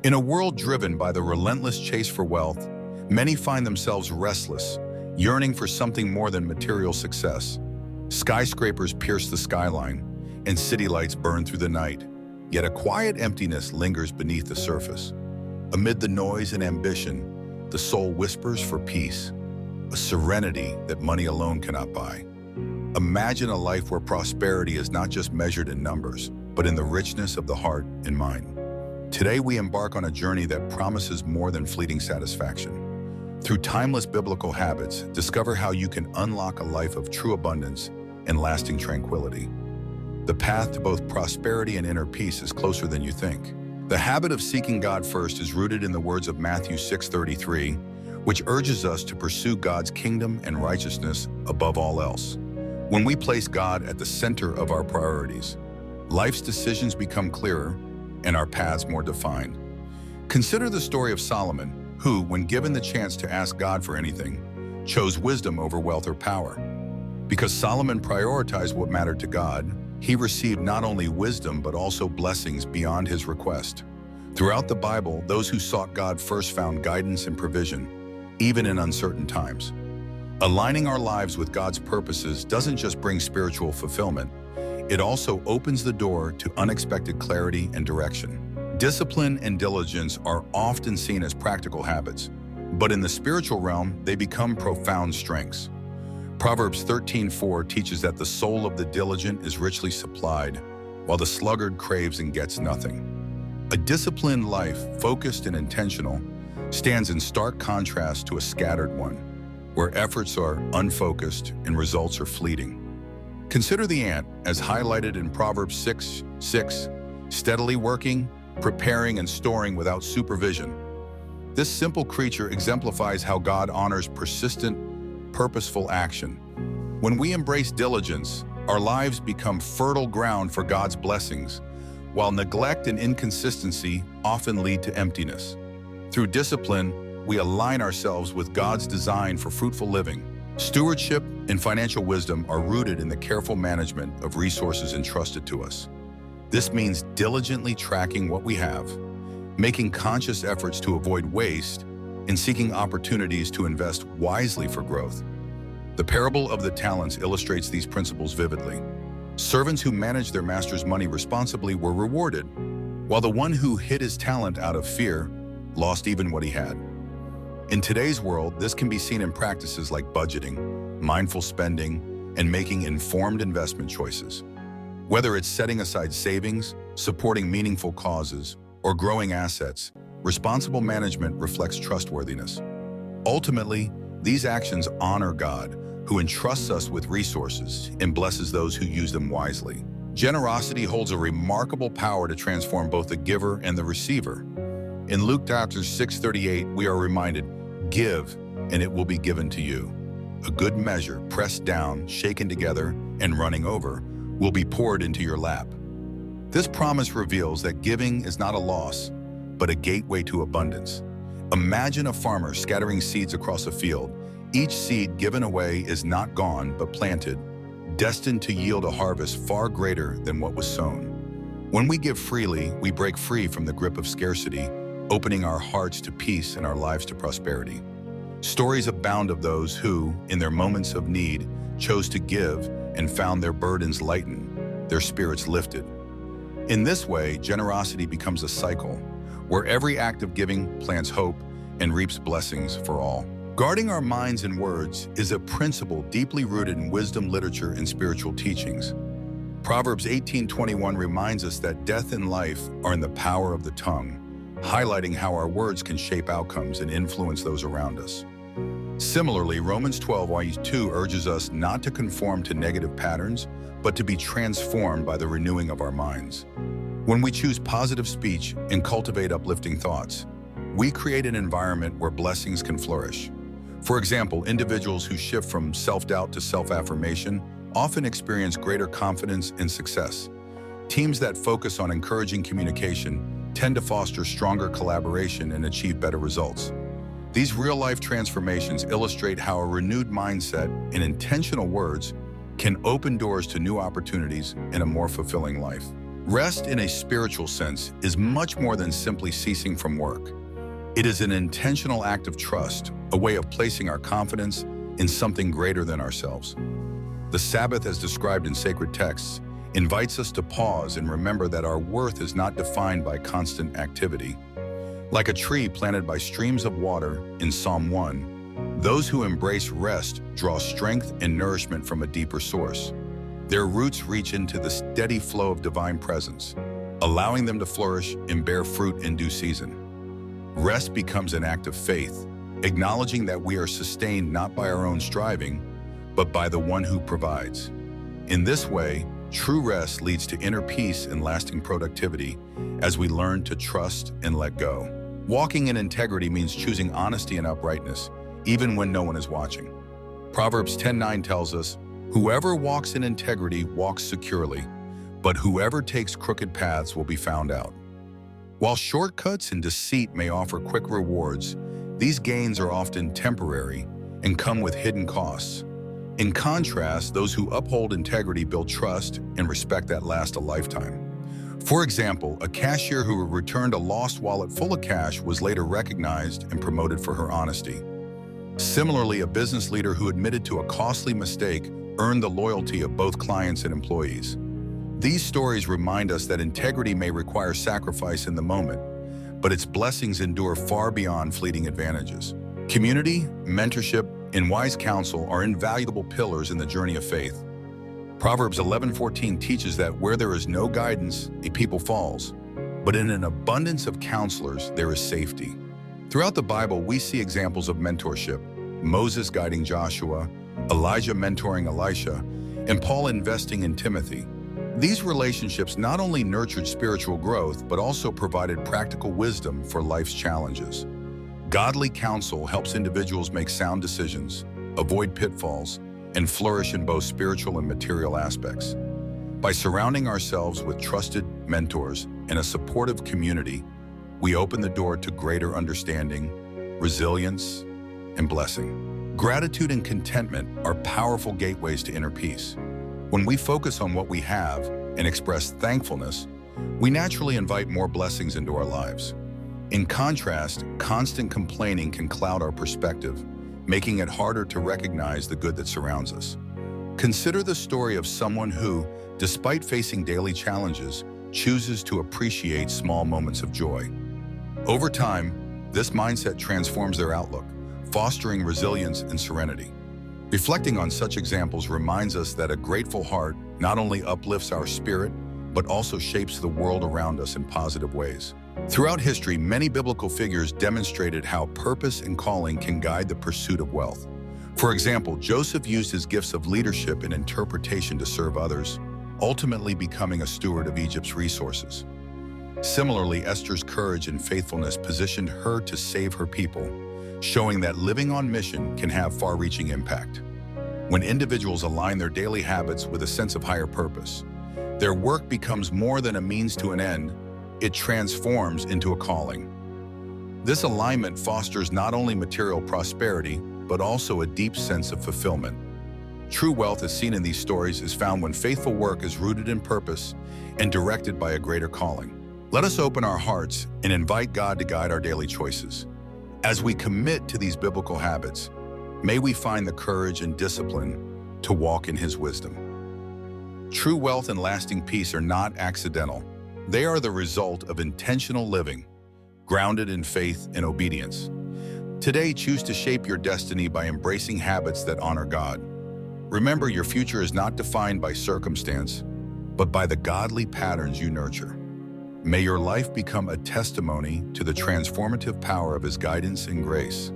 In a world driven by the relentless chase for wealth, many find themselves restless, yearning for something more than material success. Skyscrapers pierce the skyline, and city lights burn through the night. Yet a quiet emptiness lingers beneath the surface. Amid the noise and ambition, the soul whispers for peace, a serenity that money alone cannot buy. Imagine a life where prosperity is not just measured in numbers, but in the richness of the heart and mind. Today we embark on a journey that promises more than fleeting satisfaction. Through timeless biblical habits, discover how you can unlock a life of true abundance and lasting tranquility. The path to both prosperity and inner peace is closer than you think. The habit of seeking God first is rooted in the words of Matthew 6:33, which urges us to pursue God's kingdom and righteousness above all else. When we place God at the center of our priorities, life's decisions become clearer and our paths more defined. Consider the story of Solomon, who, when given the chance to ask God for anything, chose wisdom over wealth or power. Because Solomon prioritized what mattered to God, he received not only wisdom but also blessings beyond his request. Throughout the Bible, those who sought God first found guidance and provision, even in uncertain times. Aligning our lives with God's purposes doesn't just bring spiritual fulfillment, it also opens the door to unexpected clarity and direction. Discipline and diligence are often seen as practical habits, but in the spiritual realm, they become profound strengths. Proverbs 13:4 teaches that the soul of the diligent is richly supplied, while the sluggard craves and gets nothing. A disciplined life, focused and intentional, stands in stark contrast to a scattered one, where efforts are unfocused and results are fleeting. Consider the ant, as highlighted in Proverbs 6:6, steadily working, preparing, and storing without supervision. This simple creature exemplifies how God honors persistent, purposeful action. When we embrace diligence, our lives become fertile ground for God's blessings, while neglect and inconsistency often lead to emptiness. Through discipline, we align ourselves with God's design for fruitful living. Stewardship and financial wisdom are rooted in the careful management of resources entrusted to us. This means diligently tracking what we have, making conscious efforts to avoid waste, and seeking opportunities to invest wisely for growth. The parable of the talents illustrates these principles vividly. Servants who managed their master's money responsibly were rewarded, while the one who hid his talent out of fear lost even what he had. In today's world, this can be seen in practices like budgeting, mindful spending, and making informed investment choices. Whether it's setting aside savings, supporting meaningful causes, or growing assets, responsible management reflects trustworthiness. Ultimately, these actions honor God, who entrusts us with resources and blesses those who use them wisely. Generosity holds a remarkable power to transform both the giver and the receiver. In Luke chapter 6:38, we are reminded, "Give, and it will be given to you. A good measure, pressed down, shaken together, and running over, will be poured into your lap." This promise reveals that giving is not a loss, but a gateway to abundance. Imagine a farmer scattering seeds across a field. Each seed given away is not gone, but planted, destined to yield a harvest far greater than what was sown. When we give freely, we break free from the grip of scarcity, opening our hearts to peace and our lives to prosperity. Stories abound of those who, in their moments of need, chose to give and found their burdens lightened, their spirits lifted. In this way, generosity becomes a cycle, where every act of giving plants hope and reaps blessings for all. Guarding our minds and words is a principle deeply rooted in wisdom, literature, and spiritual teachings. Proverbs 18:21 reminds us that death and life are in the power of the tongue, highlighting how our words can shape outcomes and influence those around us. Similarly, Romans 12:2 urges us not to conform to negative patterns, but to be transformed by the renewing of our minds. When we choose positive speech and cultivate uplifting thoughts, we create an environment where blessings can flourish. For example, individuals who shift from self-doubt to self-affirmation often experience greater confidence and success. Teams that focus on encouraging communication tend to foster stronger collaboration and achieve better results. These real-life transformations illustrate how a renewed mindset and intentional words can open doors to new opportunities and a more fulfilling life. Rest in a spiritual sense is much more than simply ceasing from work. It is an intentional act of trust, a way of placing our confidence in something greater than ourselves. The Sabbath, as described in sacred texts, invites us to pause and remember that our worth is not defined by constant activity. Like a tree planted by streams of water in Psalm 1, those who embrace rest draw strength and nourishment from a deeper source. Their roots reach into the steady flow of divine presence, allowing them to flourish and bear fruit in due season. Rest becomes an act of faith, acknowledging that we are sustained not by our own striving, but by the one who provides. In this way, true rest leads to inner peace and lasting productivity as we learn to trust and let go. Walking in integrity means choosing honesty and uprightness, even when no one is watching. Proverbs 10:9 tells us, "Whoever walks in integrity walks securely, but whoever takes crooked paths will be found out." While shortcuts and deceit may offer quick rewards, these gains are often temporary and come with hidden costs. In contrast, those who uphold integrity build trust and respect that last a lifetime. For example, a cashier who returned a lost wallet full of cash was later recognized and promoted for her honesty. Similarly, a business leader who admitted to a costly mistake earned the loyalty of both clients and employees. These stories remind us that integrity may require sacrifice in the moment, but its blessings endure far beyond fleeting advantages. Community, mentorship, and wise counsel are invaluable pillars in the journey of faith. Proverbs 11:14 teaches that where there is no guidance, a people falls, but in an abundance of counselors, there is safety. Throughout the Bible, we see examples of mentorship: Moses guiding Joshua, Elijah mentoring Elisha, and Paul investing in Timothy. These relationships not only nurtured spiritual growth, but also provided practical wisdom for life's challenges. Godly counsel helps individuals make sound decisions, avoid pitfalls, and flourish in both spiritual and material aspects. By surrounding ourselves with trusted mentors and a supportive community, we open the door to greater understanding, resilience, and blessing. Gratitude and contentment are powerful gateways to inner peace. When we focus on what we have and express thankfulness, we naturally invite more blessings into our lives. In contrast, constant complaining can cloud our perspective, making it harder to recognize the good that surrounds us. Consider the story of someone who, despite facing daily challenges, chooses to appreciate small moments of joy. Over time, this mindset transforms their outlook, fostering resilience and serenity. Reflecting on such examples reminds us that a grateful heart not only uplifts our spirit, but also shapes the world around us in positive ways. Throughout history, many biblical figures demonstrated how purpose and calling can guide the pursuit of wealth. For example, Joseph used his gifts of leadership and interpretation to serve others, ultimately becoming a steward of Egypt's resources. Similarly, Esther's courage and faithfulness positioned her to save her people, showing that living on mission can have far-reaching impact. When individuals align their daily habits with a sense of higher purpose, their work becomes more than a means to an end, it transforms into a calling. This alignment fosters not only material prosperity, but also a deep sense of fulfillment. True wealth, as seen in these stories, is found when faithful work is rooted in purpose and directed by a greater calling. Let us open our hearts and invite God to guide our daily choices. As we commit to these biblical habits, may we find the courage and discipline to walk in His wisdom. True wealth and lasting peace are not accidental. They are the result of intentional living, grounded in faith and obedience. Today, choose to shape your destiny by embracing habits that honor God. Remember, your future is not defined by circumstance, but by the godly patterns you nurture. May your life become a testimony to the transformative power of His guidance and grace.